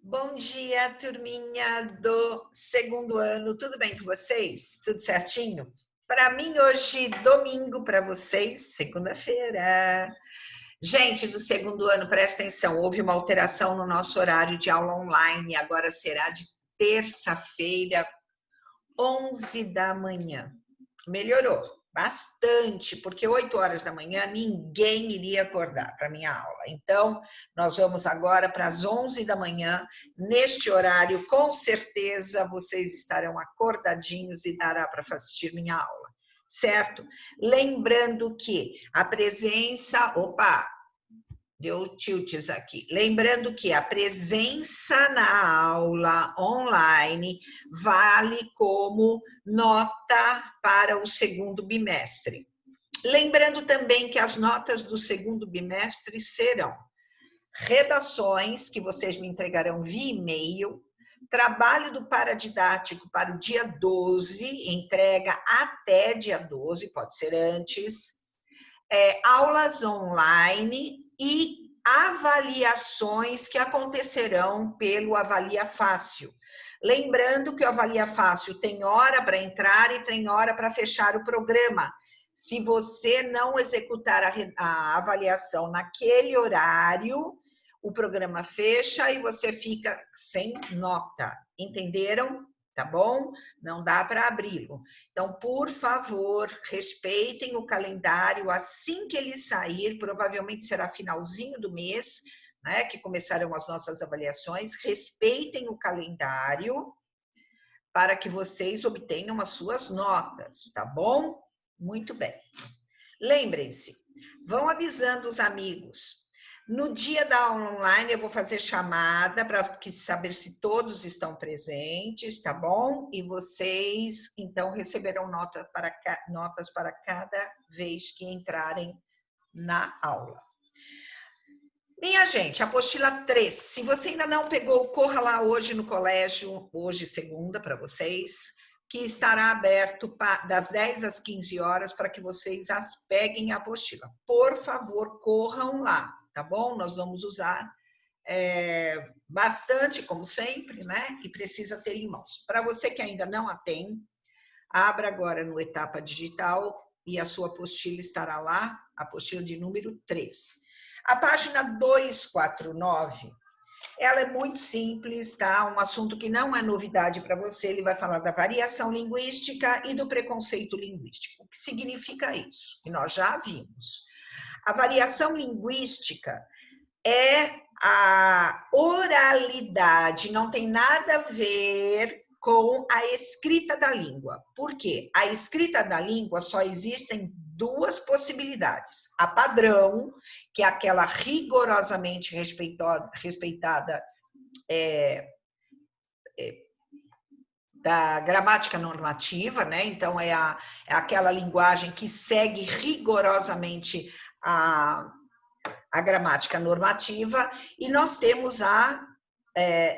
Bom dia, turminha do segundo ano. Tudo bem com vocês? Tudo certinho? Para mim, hoje, domingo, para vocês, segunda-feira. Gente do segundo ano, presta atenção: houve uma alteração no nosso horário de aula online. Agora será de terça-feira, 11 da manhã. Melhorou bastante, porque 8 horas da manhã ninguém iria acordar para minha aula. Então, nós vamos agora para as 11 da manhã, neste horário, com certeza vocês estarão acordadinhos e dará para assistir minha aula, certo? Lembrando que a presença, deu tilts aqui. Lembrando que a presença na aula online vale como nota para o segundo bimestre. Lembrando também que as notas do segundo bimestre serão redações, que vocês me entregarão via e-mail, trabalho do paradidático para o dia 12, entrega até dia 12, pode ser antes, aulas online e avaliações que acontecerão pelo Avalia Fácil. Lembrando que o Avalia Fácil tem hora para entrar e tem hora para fechar o programa. Se você não executar a avaliação naquele horário, o programa fecha e você fica sem nota. Entenderam? Tá bom? Não dá para abri-lo. Então, por favor, respeitem o calendário assim que ele sair, provavelmente será finalzinho do mês, né, que começarão as nossas avaliações. Respeitem o calendário para que vocês obtenham as suas notas, tá bom? Muito bem. Lembrem-se, vão avisando os amigos. No dia da aula online, eu vou fazer chamada para saber se todos estão presentes, tá bom? E vocês, então, receberão notas para cada vez que entrarem na aula. Minha gente, apostila 3. Se você ainda não pegou, corra lá hoje no colégio, hoje segunda para vocês, que estará aberto das 10 às 15 horas para que vocês as peguem a apostila. Por favor, corram lá, tá bom? Nós vamos usar bastante, como sempre, né? E precisa ter em mãos. Para você que ainda não a tem, abra agora no Etapa Digital e a sua apostila estará lá, apostila de número 3. A página 249, ela é muito simples, tá? Um assunto que não é novidade para você, ele vai falar da variação linguística e do preconceito linguístico. O que significa isso? Que nós já vimos. A variação linguística é a oralidade, não tem nada a ver com a escrita da língua. Por quê? A escrita da língua só existem duas possibilidades. A padrão, que é aquela rigorosamente respeitada da gramática normativa, né? Então, é aquela linguagem que segue rigorosamente a gramática normativa, e nós temos a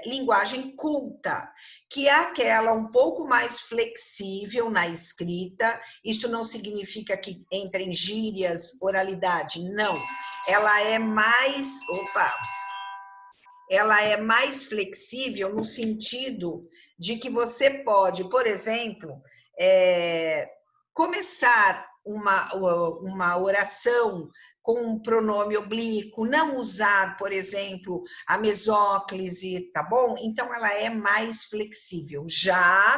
linguagem culta, que é aquela um pouco mais flexível na escrita. Isso não significa que entrem gírias, oralidade, não. Ela é mais flexível no sentido de que você pode, por exemplo, começar uma oração com um pronome oblíquo, não usar, por exemplo, a mesóclise, tá bom? Então, ela é mais flexível. Já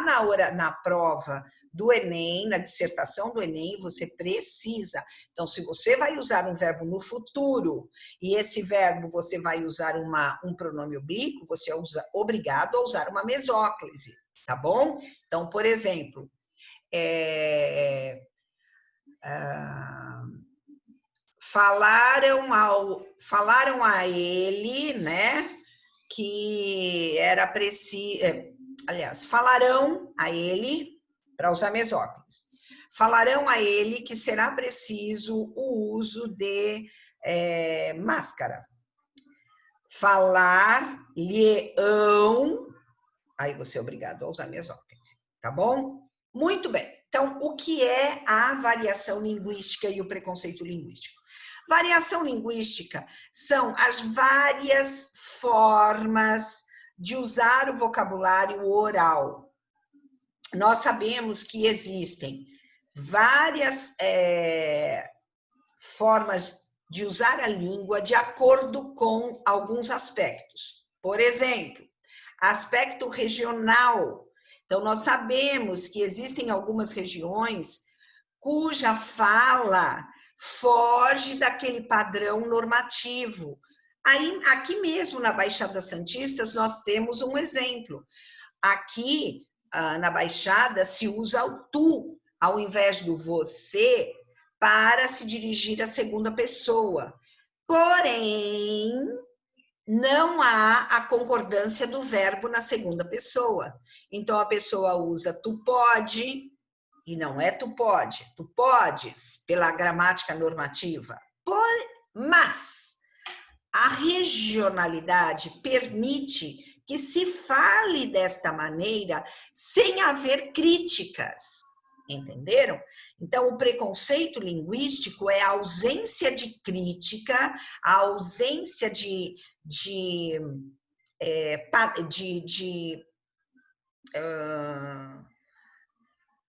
na prova do Enem, na dissertação do Enem, você precisa. Então, se você vai usar um verbo no futuro, e esse verbo você vai usar um pronome oblíquo, você é obrigado a usar uma mesóclise, tá bom? Então, por exemplo, falaram a ele, né, que era preciso, aliás, falarão a ele, para usar mesóclise, falarão a ele que será preciso o uso de máscara. Falar-lhe-ão, aí você é obrigado a usar mesóclise, tá bom? Muito bem. Então, o que é a variação linguística e o preconceito linguístico? Variação linguística são as várias formas de usar o vocabulário oral. Nós sabemos que existem várias formas de usar a língua de acordo com alguns aspectos. Por exemplo, aspecto regional. Então, nós sabemos que existem algumas regiões cuja fala foge daquele padrão normativo. Aí, aqui mesmo na Baixada Santista, nós temos um exemplo. Aqui, na Baixada, se usa o tu, ao invés do você, para se dirigir à segunda pessoa. Porém, não há a concordância do verbo na segunda pessoa. Então, a pessoa usa tu pode, e não é tu pode. Tu podes, pela gramática normativa. Mas a regionalidade permite que se fale desta maneira sem haver críticas. Entenderam? Então, o preconceito linguístico é a ausência de crítica, a ausência de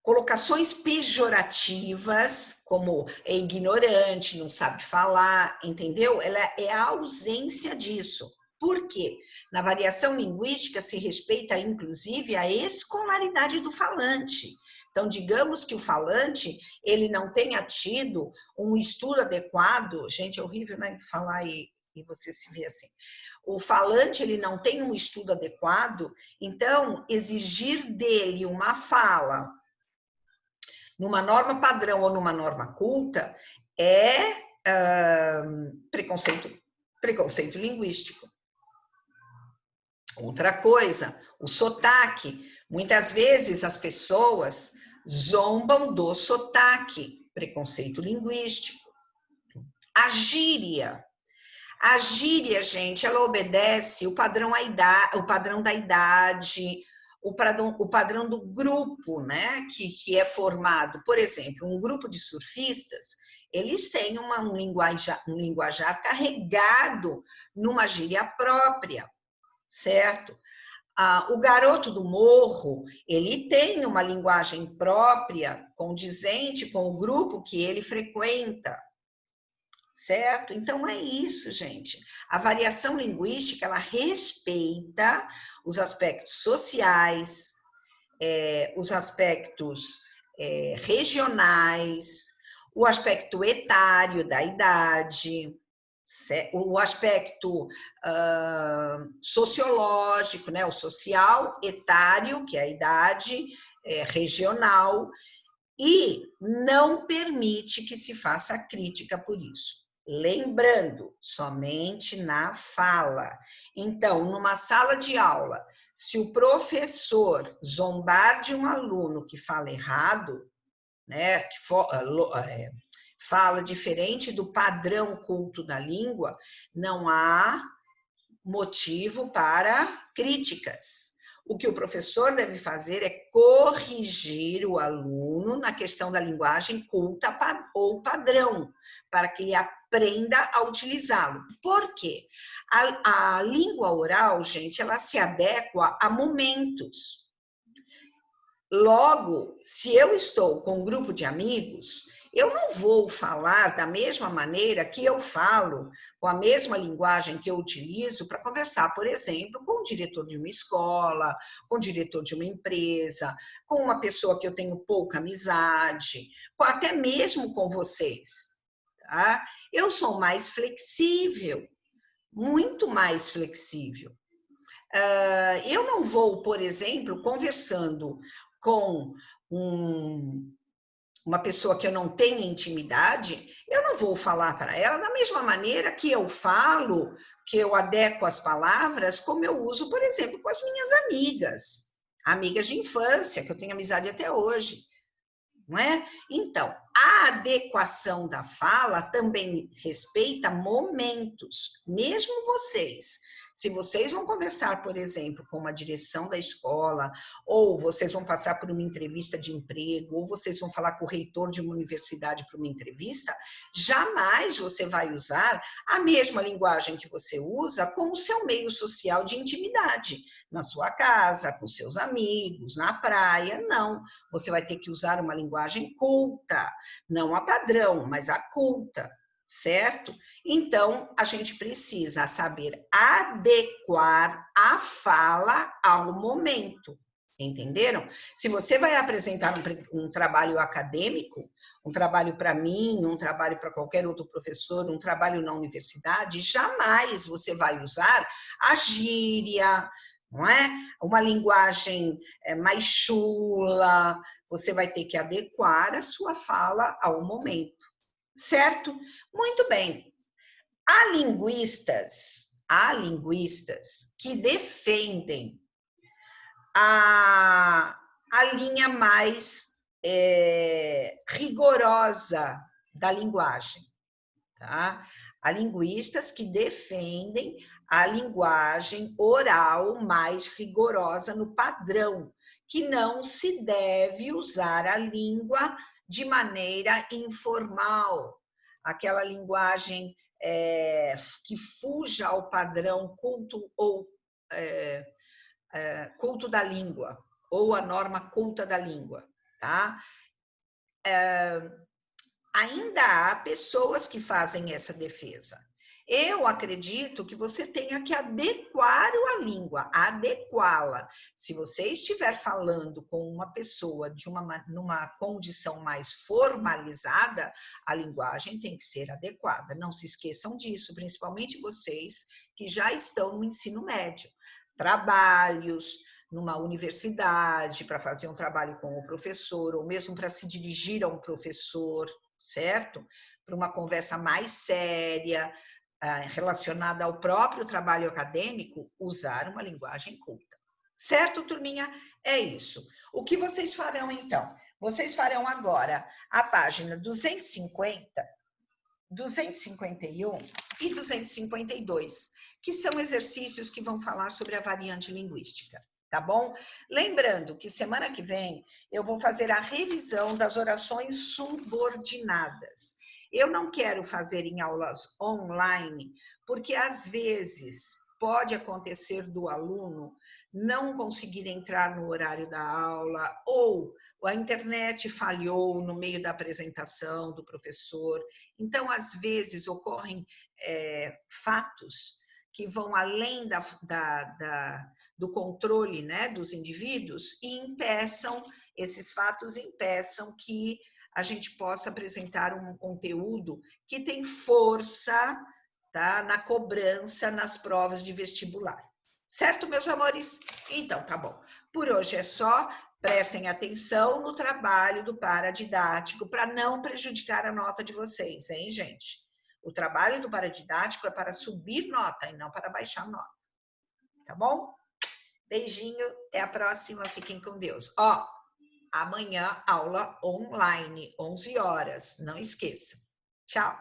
colocações pejorativas, como é ignorante, não sabe falar, entendeu? Ela é a ausência disso. Por quê? Na variação linguística se respeita, inclusive, a escolaridade do falante. Então, digamos que o falante, ele não tenha tido um estudo adequado, gente, é horrível, né, falar e você se vê assim. O falante, ele não tem um estudo adequado, então, exigir dele uma fala numa norma padrão ou numa norma culta é preconceito linguístico. Outra coisa, o sotaque. Muitas vezes as pessoas zombam do sotaque, preconceito linguístico. A gíria. A gíria, gente, ela obedece o padrão da idade, o padrão do grupo, né, que é formado. Por exemplo, um grupo de surfistas, eles têm um linguajar carregado numa gíria própria, certo? O garoto do morro, ele tem uma linguagem própria, condizente com o grupo que ele frequenta, certo? Então, é isso, gente. A variação linguística, ela respeita os aspectos sociais, os aspectos regionais, o aspecto etário da idade, o aspecto sociológico, né? O social, etário, que é a idade, regional, e não permite que se faça crítica por isso. Lembrando, somente na fala. Então, numa sala de aula, se o professor zombar de um aluno que fala errado, né, que fala diferente do padrão culto da língua, não há motivo para críticas. O que o professor deve fazer é corrigir o aluno na questão da linguagem culta ou padrão, para que ele aprenda a utilizá-lo. Por quê? A língua oral, gente, ela se adequa a momentos. Logo, se eu estou com um grupo de amigos, eu não vou falar da mesma maneira que eu falo, com a mesma linguagem que eu utilizo para conversar, por exemplo, com o diretor de uma escola, com o diretor de uma empresa, com uma pessoa que eu tenho pouca amizade, até mesmo com vocês. Tá? Eu sou mais flexível, muito mais flexível. Eu não vou, por exemplo, conversando com uma pessoa que eu não tenho intimidade, eu não vou falar para ela da mesma maneira que eu falo, que eu adequo as palavras, como eu uso, por exemplo, com as minhas amigas de infância, que eu tenho amizade até hoje, não é? Então, a adequação da fala também respeita momentos, mesmo vocês. Se vocês vão conversar, por exemplo, com uma direção da escola, ou vocês vão passar por uma entrevista de emprego, ou vocês vão falar com o reitor de uma universidade para uma entrevista, jamais você vai usar a mesma linguagem que você usa com o seu meio social de intimidade, na sua casa, com seus amigos, na praia, não. Você vai ter que usar uma linguagem culta, não a padrão, mas a culta, certo? Então, a gente precisa saber adequar a fala ao momento. Entenderam? Se você vai apresentar um trabalho acadêmico, um trabalho para mim, um trabalho para qualquer outro professor, um trabalho na universidade, jamais você vai usar a gíria, não é? Uma linguagem mais chula, você vai ter que adequar a sua fala ao momento, certo? Muito bem. Há linguistas que defendem a linha mais rigorosa da linguagem, tá? Há linguistas que defendem a linguagem oral mais rigorosa no padrão, que não se deve usar a língua de maneira informal, aquela linguagem que fuja ao padrão culto ou culto da língua, ou a norma culta da língua, tá? Ainda há pessoas que fazem essa defesa. Eu acredito que você tenha que adequar a língua, adequá-la. Se você estiver falando com uma pessoa numa condição mais formalizada, a linguagem tem que ser adequada. Não se esqueçam disso, principalmente vocês que já estão no ensino médio. Trabalhos numa universidade para fazer um trabalho com o professor, ou mesmo para se dirigir a um professor, certo? Para uma conversa mais séria, relacionada ao próprio trabalho acadêmico, usar uma linguagem culta. Certo, turminha? É isso. O que vocês farão, então? Vocês farão agora a página 250, 251 e 252, que são exercícios que vão falar sobre a variante linguística. Tá bom? Lembrando que semana que vem eu vou fazer a revisão das orações subordinadas. Eu não quero fazer em aulas online, porque às vezes pode acontecer do aluno não conseguir entrar no horário da aula, ou a internet falhou no meio da apresentação do professor. Então, às vezes, ocorrem fatos que vão além do controle, né, dos indivíduos e esses fatos impeçam que a gente possa apresentar um conteúdo que tem força, tá, na cobrança nas provas de vestibular. Certo, meus amores? Então, tá bom. Por hoje é só. Prestem atenção no trabalho do paradidático para não prejudicar a nota de vocês, hein, gente? O trabalho do paradidático é para subir nota e não para baixar nota. Tá bom? Beijinho, até a próxima, fiquem com Deus. Ó, amanhã aula online, 11 horas, não esqueça. Tchau.